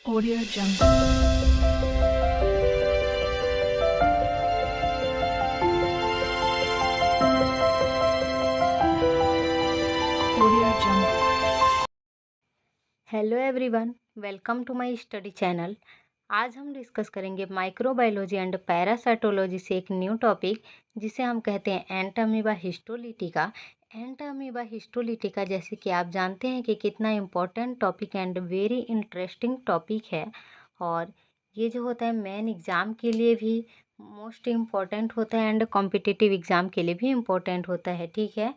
Audio Jungle. Audio Jungle. Hello everyone, welcome to my study channel. आज हम discuss करेंगे microbiology and parasitology से एक न्यू टॉपिक जिसे हम कहते हैं एंटामीबा हिस्टोलिटिका। एंटामीबा हिस्टोलिटिका जैसे कि आप जानते हैं कि कितना important topic and very interesting topic है, और ये जो होता है मेन एग्ज़ाम के लिए भी मोस्ट इम्पॉर्टेंट होता है एंड कॉम्पिटिटिव एग्ज़ाम के लिए भी इम्पोर्टेंट होता है। ठीक है,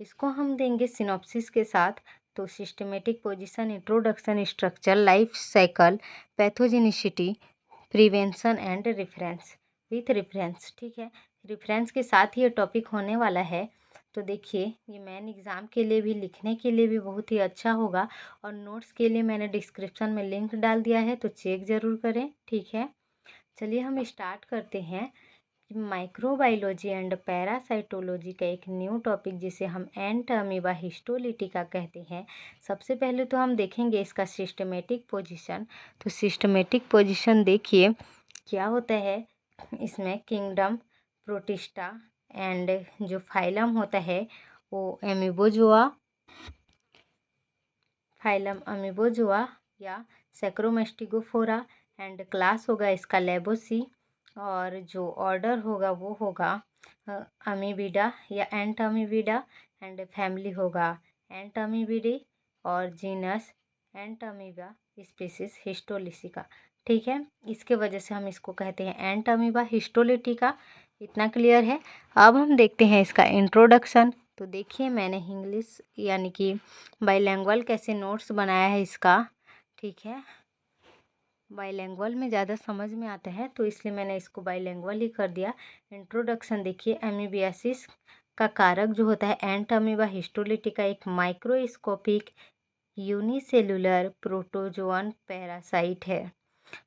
इसको हम देंगे सिनॉप्सिस के साथ। तो systematic position, introduction, structure, life cycle, pathogenicity, prevention and reference with reference. ठीक है, रेफरेंस के साथ ही ये टॉपिक होने वाला है। तो देखिए, ये मेन एग्ज़ाम के लिए भी, लिखने के लिए भी बहुत ही अच्छा होगा। और नोट्स के लिए मैंने डिस्क्रिप्शन में लिंक डाल दिया है, तो चेक ज़रूर करें। ठीक है, चलिए हम स्टार्ट करते हैं। माइक्रोबायोलॉजी एंड पैरासाइटोलॉजी का एक न्यू टॉपिक जिसे हम एंटामीबा हिस्टोलिटिका कहते हैं। सबसे पहले तो हम देखेंगे इसका सिस्टमेटिक पोजीशन। तो सिस्टमेटिक पोजीशन देखिए क्या होता है। इसमें किंगडम, प्रोटिस्टा एंड जो फाइलम होता है वो एमिबोजोआ, फाइलम अमीबोजोआ या सैक्रोमेस्टिगोफोरा, एंड क्लास होगा इसका लेबोसी, और जो ऑर्डर होगा वो होगा अमीबिडा या एंटामीबिडा, एंड फैमिली होगा एंटामीबिडी, और जीनस एंटामीबा, स्पीसीज हिस्टोलिसिका। ठीक है, इसके वजह से हम इसको कहते हैं एंटामीबा हिस्टोलिटिका। इतना क्लियर है। अब हम देखते हैं इसका इंट्रोडक्शन। तो देखिए, मैंने इंग्लिश यानी कि बाइलैंग्वेज कैसे नोट्स बनाया है इसका। ठीक है, बाइलैंग्वेज में ज़्यादा समझ में आता है तो इसलिए मैंने इसको बाइलैंग्वेज ही कर दिया। इंट्रोडक्शन देखिए, एमीबियासिस का कारक जो होता है एंटामीबा हिस्टोलिटिका एक माइक्रोस्कोपिक यूनिसेलुलर प्रोटोजोअन पैरासाइट है।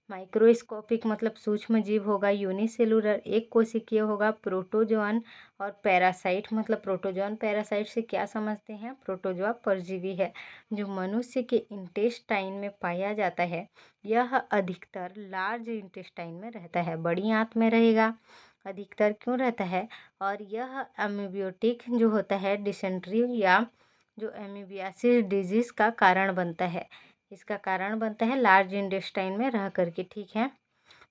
माइक्रोस्कोपिक मतलब सूक्ष्म जीव होगा, यूनिसेलुलर एक कोशिकीय होगा, प्रोटोजोअन और पैरासाइट मतलब प्रोटोजोअन पैरासाइट से क्या समझते हैं, प्रोटोजोआ परजीवी है जो मनुष्य के इंटेस्टाइन में पाया जाता है। यह अधिकतर लार्ज इंटेस्टाइन में रहता है, बड़ी आंत में रहेगा। अधिकतर क्यों रहता है? और यह एमीबियोटिक जो होता है डिसेंट्री या जो एमीबियासिस डिजीज का कारण बनता है। इसका कारण बनता है लार्ज इंटेस्टाइन में रह करके। ठीक है,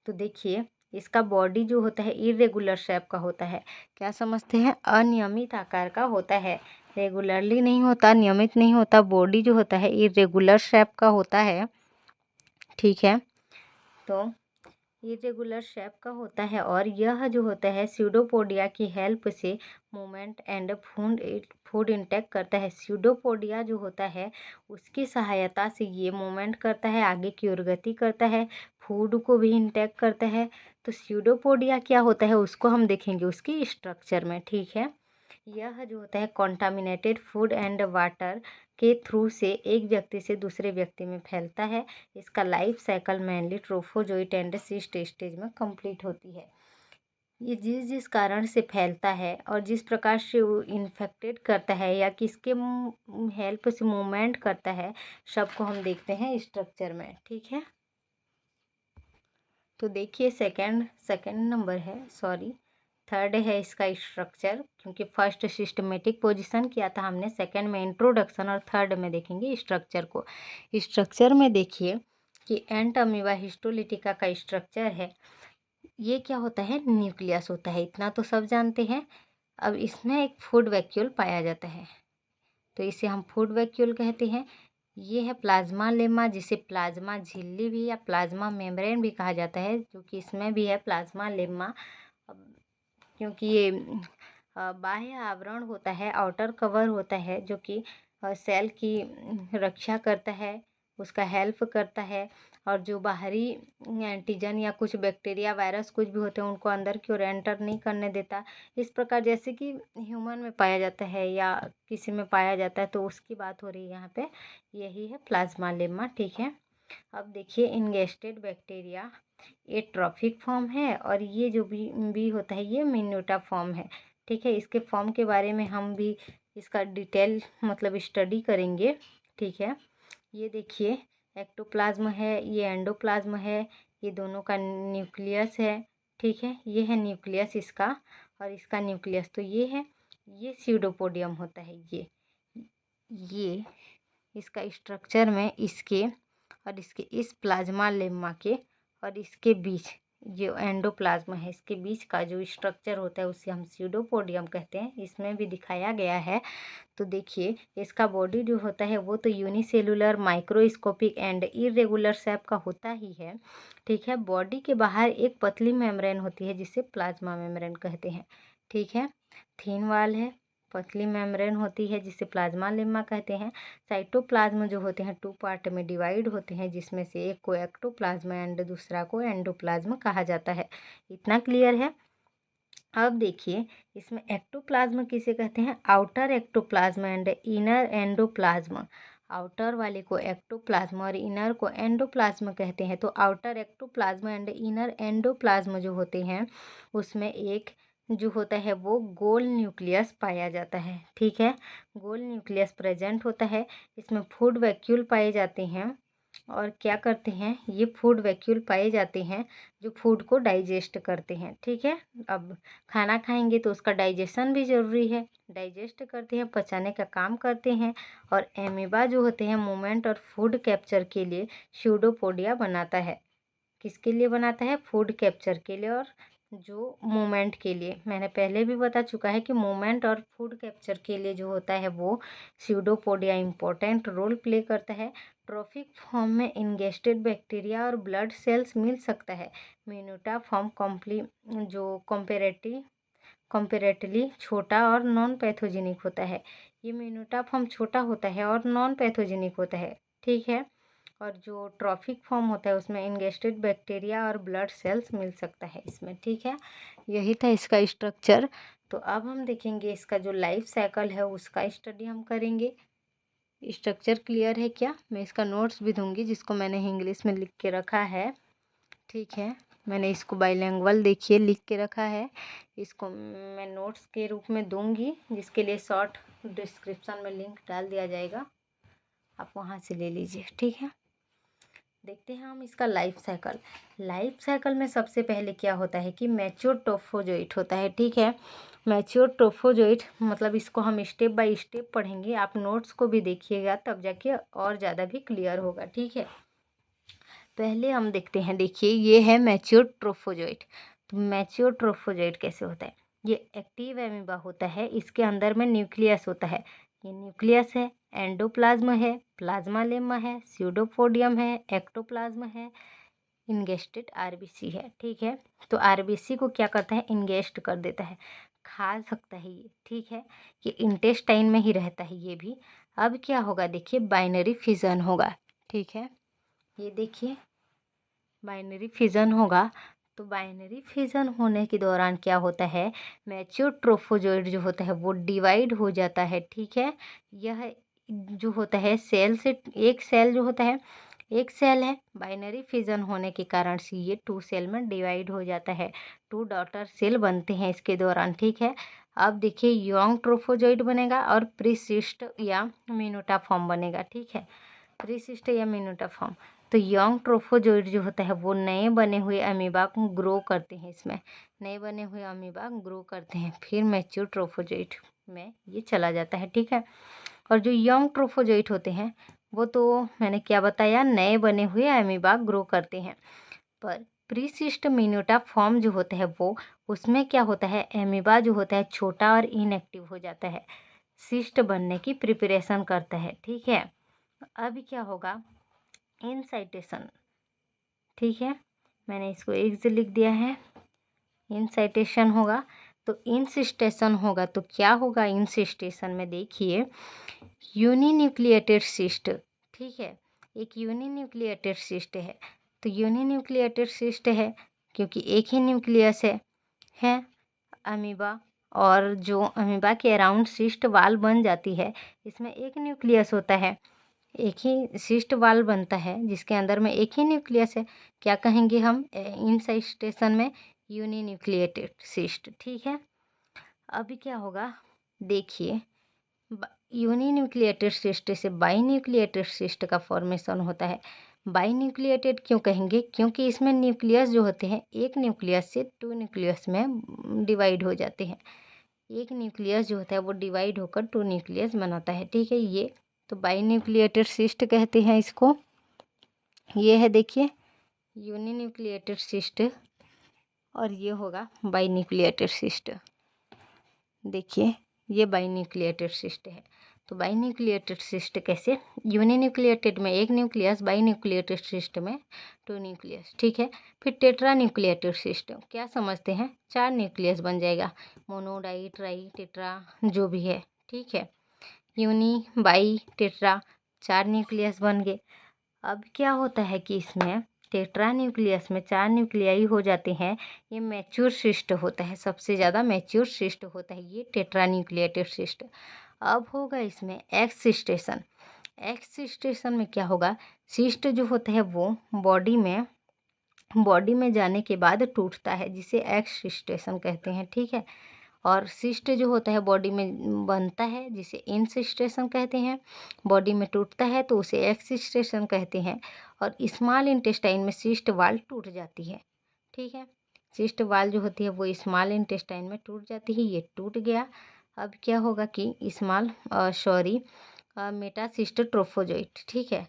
तो देखिए इसका बॉडी जो होता है इरेगुलर शेप का होता है। क्या समझते हैं? अनियमित आकार का होता है, रेगुलरली नहीं होता, नियमित नहीं होता। बॉडी जो होता है इरेगुलर शेप का होता है। ठीक है, तो इरेगुलर शेप का होता है, और यह जो होता है स्यूडोपोडिया की हेल्प से मूवमेंट एंड फूड इंटेक करता है। स्यूडोपोडिया जो होता है उसकी सहायता से ये मूवमेंट करता है, आगे की ओर गति करता है, फूड को भी इंटेक करता है। तो स्यूडोपोडिया क्या होता है उसको हम देखेंगे उसकी स्ट्रक्चर में। ठीक है, यह जो होता है कॉन्टामिनेटेड फूड एंड वाटर के थ्रू से एक व्यक्ति से दूसरे व्यक्ति में फैलता है। इसका life cycle mainly trophozoite and cyst stage में कंप्लीट होती है। ये जिस जिस कारण से फैलता है और जिस प्रकार से वो इन्फेक्टेड करता है या किसके हेल्प से मूवमेंट करता है, सबको हम देखते हैं स्ट्रक्चर में। ठीक है, तो देखिए सेकंड सेकंड नंबर है, सॉरी थर्ड है इसका स्ट्रक्चर, क्योंकि फर्स्ट सिस्टमेटिक पोजीशन किया था हमने, सेकंड में इंट्रोडक्शन और थर्ड में देखेंगे स्ट्रक्चर को। स्ट्रक्चर में देखिए कि एंटामीबा हिस्टोलिटिका का स्ट्रक्चर है। ये क्या होता है? न्यूक्लियस होता है, इतना तो सब जानते हैं। अब इसमें एक फूड वैक्यूल पाया जाता है, तो इसे हम फूड वैक्यूल कहते हैं। ये है प्लाज्मा लेमा, जिसे प्लाज्मा झिल्ली भी या प्लाज्मा मेम्ब्रेन भी कहा जाता है, जो कि इसमें भी है प्लाज्मा लेमा। क्योंकि ये बाह्य आवरण होता है, आउटर कवर होता है, जो कि सेल की रक्षा करता है, उसका हेल्प करता है। और जो बाहरी एंटीजन या कुछ बैक्टीरिया वायरस कुछ भी होते हैं उनको अंदर की ओर एंटर नहीं करने देता। इस प्रकार जैसे कि ह्यूमन में पाया जाता है या किसी में पाया जाता है, तो उसकी बात हो रही है यहाँ पे। यही है प्लाज्मा लेमा। ठीक है, अब देखिए इंगेस्टेड बैक्टीरिया ये ट्रॉफिक फॉर्म है, और ये जो भी होता है ये मिन्यूटा फॉर्म है। ठीक है, इसके फॉर्म के बारे में हम भी इसका डिटेल मतलब स्टडी करेंगे। ठीक है, ये देखिए एक्टोप्लाज्म है, ये एंडोप्लाज्म है, ये दोनों का न्यूक्लियस है, ठीक है। ये है न्यूक्लियस इसका और इसका न्यूक्लियस, तो ये है, ये स्यूडोपोडियम होता है। ये इसका स्ट्रक्चर में इसके और इसके इस प्लाज्मा लेम्मा के और इसके बीच जो एंडोप्लाज्म है इसके बीच का जो स्ट्रक्चर होता है उसे हम स्यूडोपोडियम कहते हैं। इसमें भी दिखाया गया है। तो देखिए इसका बॉडी जो होता है वो तो unicellular, microscopic and irregular shape का होता ही है, ठीक है। बॉडी के बाहर एक पतली मेम्ब्रेन होती है जिसे प्लाज्मा मेम्ब्रेन कहते हैं, ठीक है। थीन वाल है, पतली मेम्ब्रेन होती है जिसे प्लाज्मा लेम्मा कहते हैं। साइटोप्लाज्म जो होते हैं 2 पार्ट में डिवाइड होते हैं, जिसमें से एक को एक्टोप्लाज्म एंड दूसरा को एंडोप्लाज्म कहा जाता है। इतना क्लियर है। अब देखिए इसमें एक्टोप्लाज्म किसे कहते हैं, outer ectoplasm and inner endoplasm. Outer वाले को एक्टोप्लाज्म और इनर को एंडोप्लाज्म कहते हैं। तो outer ectoplasm and inner endoplasm जो होते हैं उसमें एक जो होता है वो गोल न्यूक्लियस पाया जाता है, ठीक है। गोल न्यूक्लियस प्रेजेंट होता है। इसमें फूड वैक्यूल पाए जाते हैं और क्या करते हैं, ये फूड वैक्यूल पाए जाते हैं जो फूड को डाइजेस्ट करते हैं, ठीक है। अब खाना खाएंगे तो उसका डाइजेशन भी ज़रूरी है, डाइजेस्ट करते हैं, पचाने का काम करते हैं। और एमीबा जो होते हैं मूवमेंट और फूड कैप्चर के लिए स्यूडोपोडिया बनाता है। किसके लिए बनाता है, फूड कैप्चर के लिए और जो मूवमेंट के लिए। मैंने पहले भी बता चुका है कि मूवमेंट और फूड कैप्चर के लिए जो होता है वो स्यूडोपोडिया इम्पोर्टेंट रोल प्ले करता है। ट्रॉफिक फॉर्म में इंगेस्टेड बैक्टीरिया और ब्लड सेल्स मिल सकता है। मिनोटा फॉर्म कंपेरेटिवली छोटा और नॉन पैथोजेनिक होता है। ये मिनोटा फॉर्म छोटा होता है और नॉन पैथोजेनिक होता है, ठीक है। और जो ट्रॉफिक फॉर्म होता है उसमें इंगेस्टेड बैक्टीरिया और ब्लड सेल्स मिल सकता है इसमें, ठीक है। यही था इसका स्ट्रक्चर। तो अब हम देखेंगे इसका जो लाइफ साइकिल है उसका स्टडी हम करेंगे। स्ट्रक्चर क्लियर है क्या? मैं इसका नोट्स भी दूंगी जिसको मैंने इंग्लिश में लिख के रखा है, ठीक है। मैंने इसको बाइलिंगुअल देखिए लिख के रखा है, इसको मैं नोट्स के रूप में दूंगी जिसके लिए शॉर्ट डिस्क्रिप्शन में लिंक डाल दिया जाएगा, आप वहाँ से ले लीजिए, ठीक है। देखते हैं हम इसका लाइफ साइकिल। लाइफ साइकिल में सबसे पहले क्या होता है कि मैच्योर ट्रोफोजोइट होता है, ठीक है। मैच्योर ट्रोफोजोइट मतलब इसको हम स्टेप बाय स्टेप पढ़ेंगे, आप नोट्स को भी देखिएगा तब जाके और ज़्यादा भी क्लियर होगा, ठीक है। पहले हम देखते हैं, देखिए ये है मैच्योर ट्रोफोजोइट। तो मैच्योर ट्रोफोजोइट कैसे होता है, ये एक्टिव एमीबा होता है, इसके अंदर में न्यूक्लियस होता है। ये न्यूक्लियस है, एंडोप्लाज्म है, प्लाज्मा लेम्मा है, स्यूडोपोडियम है, एक्टोप्लाज्म है, इंगेस्टेड आरबीसी है, ठीक है। तो आरबीसी को क्या करता है, इंगेस्ट कर देता है, खा सकता है ये, ठीक है। ये इंटेस्टाइन में ही रहता है ये भी। अब क्या होगा, देखिए बाइनरी फिजन होगा, ठीक है। ये देखिए बाइनरी फिजन होगा। तो बाइनरी फिजन होने के दौरान क्या होता है, मैच्योर ट्रोफोजोइड जो होता है वो डिवाइड हो जाता है, ठीक है। यह जो होता है सेल से, एक सेल जो होता है, एक सेल है, बाइनरी फिजन होने के कारण से ये 2 सेल में डिवाइड हो जाता है, 2 डॉटर सेल बनते हैं इसके दौरान, ठीक है। अब देखिए यंग ट्रोफोजोइड बनेगा और प्रीसिस्ट या मिनोटा फॉर्म बनेगा, ठीक है। प्रीसिस्ट या मिनोटा फॉर्म। तो यंग ट्रोफोजोइड जो होता है वो नए बने हुए अमीबा को ग्रो करते हैं, इसमें नए बने हुए अमीबा ग्रो करते हैं, फिर मैच्योर ट्रोफोजोइड में ये चला जाता है, ठीक है। और जो यंग ट्रोफोजोइड होते हैं वो तो मैंने क्या बताया, नए बने हुए अमीबा ग्रो करते हैं। पर प्रीसिस्ट मिनोटा फॉर्म जो होता है वो, उसमें क्या होता है, अमीबा जो होता है छोटा और इनएक्टिव हो जाता है, सिस्ट बनने की प्रिपरेशन करता है, ठीक है। अब क्या होगा, इनसाइटेशन, ठीक है। मैंने इसको एग्ज लिख दिया है, इनसाइटेशन होगा। तो इंसिस्टेशन होगा, तो क्या होगा इंसिस्टेशन में, देखिए यूनिन्यूक्लिएटेड सिस्ट, ठीक है। एक यूनिन्यूक्लिएटेड सिस्ट है। तो यूनिन्यूक्लिएटेड सिस्ट है क्योंकि एक ही न्यूक्लियस है अमीबा, और जो अमीबा के अराउंड सिस्ट वाल बन जाती है, इसमें एक न्यूक्लियस होता है, एक ही सिस्ट वाल बनता है जिसके अंदर में एक ही न्यूक्लियस है, क्या कहेंगे हम इंसाइटेशन में, यूनिन्यूक्लिएटेड सिस्ट, ठीक है। अभी क्या होगा, देखिए यूनिन्यूक्लिएटेड सिस्ट से बाईन्यूक्लिएटेड सिस्ट का फॉर्मेशन होता है। बाईन्यूक्लिएटेड क्यों कहेंगे? क्योंकि इसमें न्यूक्लियस जो होते हैं एक न्यूक्लियस से 2 न्यूक्लियस में डिवाइड हो जाते हैं। एक न्यूक्लियस जो होता है वो डिवाइड होकर 2 न्यूक्लियस बनाता है, ठीक है। ये तो बाईन्यूक्लिएटेड सिस्ट कहते हैं इसको। ये है देखिए यूनिन्यूक्लिएटेड सिस्ट और ये होगा बाईन्यूक्लिएटेड सिस्ट। देखिए ये बाईन्यूक्लिएटेड सिस्ट है। तो बाईन्यूक्लिएटेड सिस्ट कैसे? यूनिन्यूक्लिएटेड में एक न्यूक्लियस, बाईन्यूक्लिएटेड सिस्ट में 2 न्यूक्लियस, ठीक है। फिर टेट्रा न्यूक्लिएटेड सिस्ट क्या समझते हैं? 4 न्यूक्लियस बन जाएगा, मोनो, डाई, ट्राई, टेट्रा जो भी है, ठीक है। यूनी, बाई, टेट्रा 4 न्यूक्लियस बन गए। अब क्या होता है कि इसमें टेट्रा न्यूक्लियस में 4 न्यूक्लियाई हो जाते हैं। ये मैच्योर सिस्ट होता है, सबसे ज़्यादा मैच्योर सिस्ट होता है ये टेट्रा न्यूक्लिएटेड सिस्ट। अब होगा इसमें एक्स स्टेशन। एक्स स्टेशन में क्या होगा? सिस्ट जो होता है वो बॉडी में जाने के बाद टूटता है, जिसे एक्स स्टेशन कहते हैं, ठीक है। और सिस्ट जो होता है बॉडी में बनता है, जिसे इंसिस्टेशन कहते हैं। बॉडी में टूटता है तो उसे एक्सिस्टेशन कहते हैं। और स्मॉल इंटेस्टाइन में सिस्ट वाल टूट जाती है, ठीक है। सिस्ट वाल जो होती है वो स्मॉल इंटेस्टाइन में टूट जाती है, ये टूट गया। अब क्या होगा कि मेटासिस्ट ट्रोफोजोइट, ठीक है।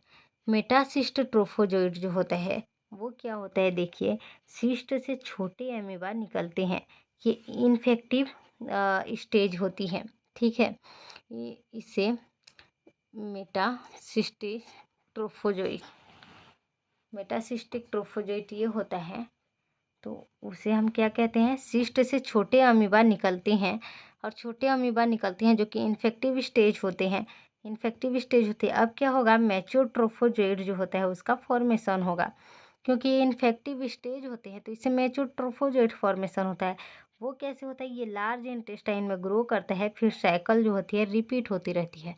मेटासिस्ट ट्रोफोजोइट जो होता है वो क्या होता है? देखिए सिस्ट से छोटे एमीबा निकलते हैं, ये इन्फेक्टिव स्टेज होती है, ठीक है। इसे मेटासिस्टिक ट्रोफोजोइट ये होता है। तो उसे हम क्या कहते हैं? सिस्ट से छोटे अमीबा निकलते हैं, और छोटे अमीबा निकलते हैं जो कि इन्फेक्टिव स्टेज होते हैं। अब क्या होगा? मैच्योर ट्रोफोजोइट जो होता है उसका फॉर्मेशन होगा, क्योंकि ये इन्फेक्टिव स्टेज होते हैं तो इससे मैच्योर ट्रोफोजोइट फॉर्मेशन होता है। वो कैसे होता है? ये लार्ज इंटेस्टाइन में ग्रो करता है, फिर साइकिल जो होती है रिपीट होती रहती है,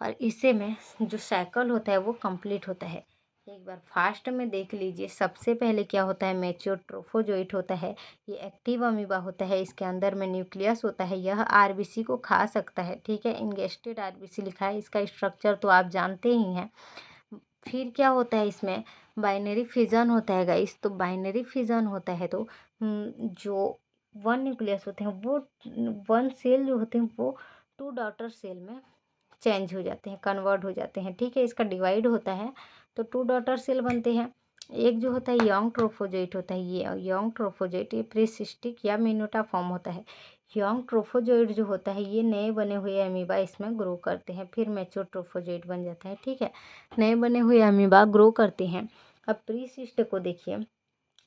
और इसे में जो साइकिल होता है वो कंप्लीट होता है। एक बार फास्ट में देख लीजिए। सबसे पहले क्या होता है? मैच्योर ट्रोफोजोइट होता है, ये एक्टिव अमीबा होता है, इसके अंदर में न्यूक्लियस होता है, यह आरबीसी को खा सकता है, ठीक है। इंगेस्टेड आरबीसी लिखा है, इसका स्ट्रक्चर तो आप जानते ही हैं। फिर क्या होता है? इसमें बाइनरी फिजन होता है गाइस। तो बाइनरी फिजन होता है तो जो 1 न्यूक्लियस होते हैं वो 1 सेल जो होते हैं वो 2 डॉटर सेल में चेंज हो जाते हैं, कन्वर्ट हो जाते हैं, ठीक है। इसका डिवाइड होता है तो 2 डॉटर सेल बनते हैं। एक जो होता है यंग ट्रोफोजोइट होता है, ये यंग ट्रोफोजोइट ये प्रीसिस्टिक या मिनोटा फॉर्म होता है। यंग ट्रोफोजोइट जो होता है ये नए बने हुए अमीबा इसमें ग्रो करते हैं, फिर मैच्योर ट्रोफोजोइट बन जाता है, ठीक है। नए बने हुए अमीबा ग्रो करते हैं। अब प्रीसिस्ट को देखिए।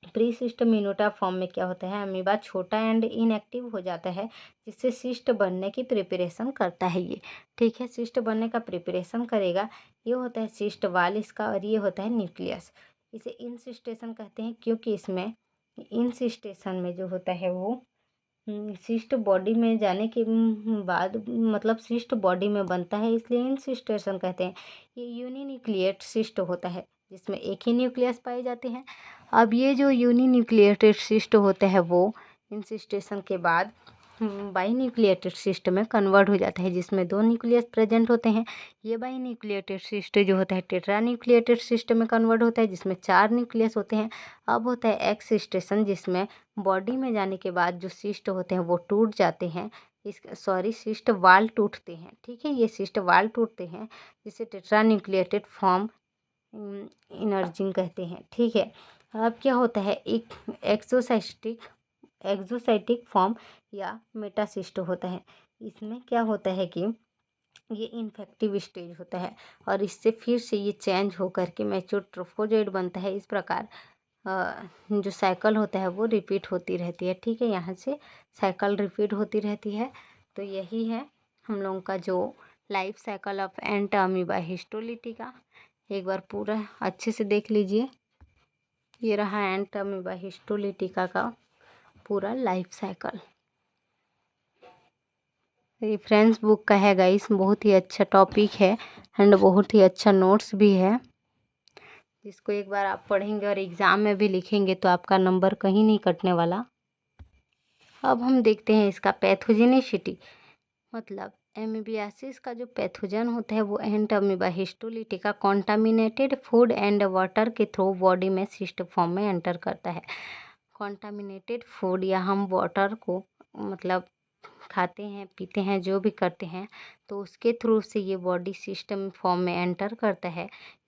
प्रीसिस्ट मिनोटा फॉर्म में क्या होता है? अमीबा छोटा एंड इनएक्टिव हो जाता है, जिससे सिस्ट बनने की प्रिपरेशन करता है ये, ठीक है। सिस्ट बनने का प्रिपरेशन करेगा, ये होता है सिस्ट वाल इसका, और ये होता है न्यूक्लियस। इसे इंसिस्टेशन कहते हैं, क्योंकि इसमें इंसिस्टेशन में जो होता है वो सिस्ट बॉडी में जाने के बाद मतलब सिस्ट बॉडी में बनता है, इसलिए इंसिस्टेशन कहते हैं। ये यूनिन्यूक्लिएट सिस्ट होता है, जिसमें एक ही न्यूक्लियस पाए जाते हैं। अब ये जो यूनिन्यूक्लिएटेड सिस्ट होता है वो इंसिस्टेशन के बाद बाईन्यूक्लिएटेड सिस्ट में कन्वर्ट हो जाता है, जिसमें 2 न्यूक्लियस प्रेजेंट होते हैं। ये बाईन्यूक्लिएटेड सिस्ट जो होता है टेट्रा न्यूक्लिएटेड सिस्ट में कन्वर्ट होता है, जिसमें 4 न्यूक्लियस होते हैं। अब होता है एक्स स्टेशन, जिसमें बॉडी में जाने के बाद जो सिस्ट होते हैं वो टूट जाते हैं। सिस्ट वाल टूटते हैं, ठीक है। ये सिस्ट वाल टूटते हैं, जिसे टेट्रा न्यूक्लिएटेड फॉर्म इनर्जिंग कहते हैं, ठीक है। अब क्या होता है? एक एक्सोसाइटिक फॉर्म या मेटासिस्ट होता है। इसमें क्या होता है कि ये इन्फेक्टिव स्टेज होता है, और इससे फिर से ये चेंज होकर के मैच्योर ट्रोफोजोइट बनता है। इस प्रकार जो साइकिल होता है वो रिपीट होती रहती है, ठीक है। यहाँ से साइकिल रिपीट होती रहती है। तो यही है हम लोगों का जो life cycle of ant amoeba histolytica. एक बार पूरा अच्छे से देख लीजिए। ये रहा एंट अमीबा हिस्टोलिटिका का पूरा लाइफ साइकिल। रेफरेंस बुक का है गाइस, बहुत ही अच्छा टॉपिक है एंड बहुत ही अच्छा नोट्स भी है, जिसको एक बार आप पढ़ेंगे और एग्ज़ाम में भी लिखेंगे तो आपका नंबर कहीं नहीं कटने वाला। अब हम देखते हैं इसका पैथोजेनिसिटी, मतलब एमीबियासिस का जो पैथोजन होता है वो Entamoeba histolytica contaminated food and water के थ्रू बॉडी में सिस्ट फॉर्म में एंटर करता है। कॉन्टामिनेटेड फूड या हम वाटर को मतलब खाते हैं पीते हैं जो भी करते हैं तो उसके थ्रू से ये बॉडी सिस्टम फॉर्म में एंटर करता है।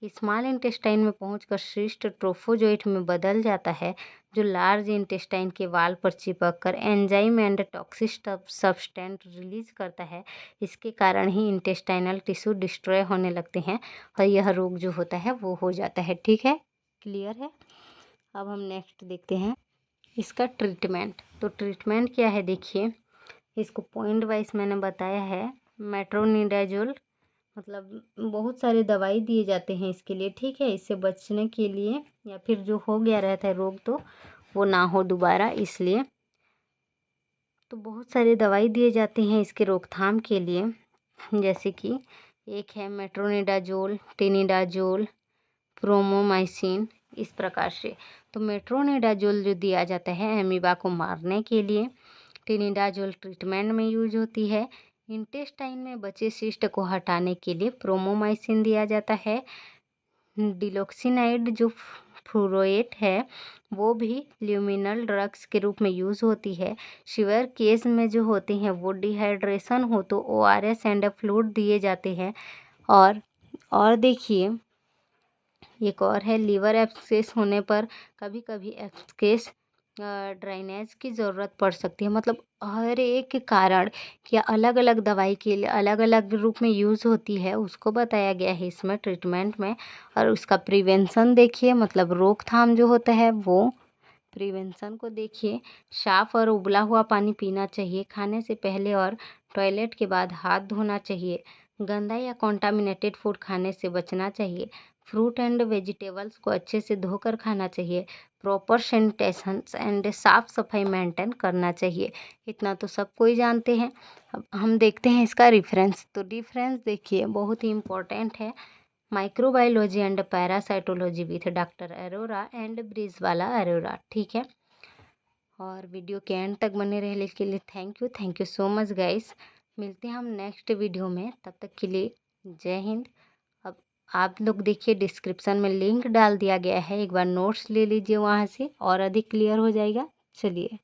स्मॉल इंटेस्टाइन में पहुंचकर सिस्ट ट्रोफोजोइट में बदल जाता है जो लार्ज इंटेस्टाइन के वाल पर चिपक कर enzyme and toxic substance release करता है। इसके कारण ही इंटेस्टाइनल टिश्यू डिस्ट्रॉय होने लगते हैं और यह रोग जो होता है वो हो जाता है। ठीक है, क्लियर है। अब हम नेक्स्ट देखते हैं इसका ट्रीटमेंट। तो ट्रीटमेंट क्या है देखिए, इसको पॉइंट वाइज मैंने बताया है। मेट्रोनिडाजोल मतलब बहुत सारे दवाई दिए जाते हैं इसके लिए, ठीक है, इससे बचने के लिए या फिर जो हो गया रहता है रोग तो वो ना हो दोबारा, इसलिए तो बहुत सारे दवाई दिए जाते हैं इसके रोकथाम के लिए। जैसे कि एक है मेट्रोनिडाजोल, टेनिडाजोल, प्रोमोमाइसिन, इस प्रकार से। तो मेट्रोनिडाजोल जो दिया जाता है एमीबा को मारने के लिए, टेनिडाजोल ट्रीटमेंट में यूज होती है। इंटेस्टाइन में बचे सिस्ट को हटाने के लिए प्रोमोमाइसिन दिया जाता है। डिलोक्सिनाइड जो फ्लोरेट है वो भी ल्यूमिनल ड्रग्स के रूप में यूज़ होती है। सीवियर केस में जो होते हैं वो डिहाइड्रेशन हो तो ORS एंड फ्लूइड दिए जाते हैं। और देखिए एक और है लीवर एब्सकेस होने पर कभी कभी एब्सकेस ड्राइनेज की ज़रूरत पड़ सकती है। मतलब हर एक कारण या अलग अलग दवाई के लिए अलग अलग रूप में यूज़ होती है उसको बताया गया है इसमें ट्रीटमेंट में। और उसका प्रिवेंशन देखिए, मतलब रोकथाम जो होता है वो प्रिवेंशन को देखिए। साफ और उबला हुआ पानी पीना चाहिए। खाने से पहले और टॉयलेट के बाद हाथ धोना चाहिए। गंदा या कॉन्टामिनेटेड फूड खाने से बचना चाहिए। फ्रूट एंड वेजिटेबल्स को अच्छे से धोकर खाना चाहिए। प्रॉपर सैनिटेशन एंड साफ सफाई मेंटेन करना चाहिए। इतना तो सब कोई जानते हैं। अब हम देखते हैं इसका रेफरेंस। तो रेफरेंस देखिए बहुत ही इम्पोर्टेंट है। Microbiology and parasitology with doctor Arora and Brijbala Arora, ठीक है। और वीडियो के एंड तक बने रहने के लिए thank you so much guys. मिलते हैं हम नेक्स्ट वीडियो में, तब तक के लिए जय हिंद। अब आप लोग देखिए डिस्क्रिप्शन में लिंक डाल दिया गया है, एक बार नोट्स ले लीजिए वहाँ से और अधिक क्लियर हो जाएगा। चलिए।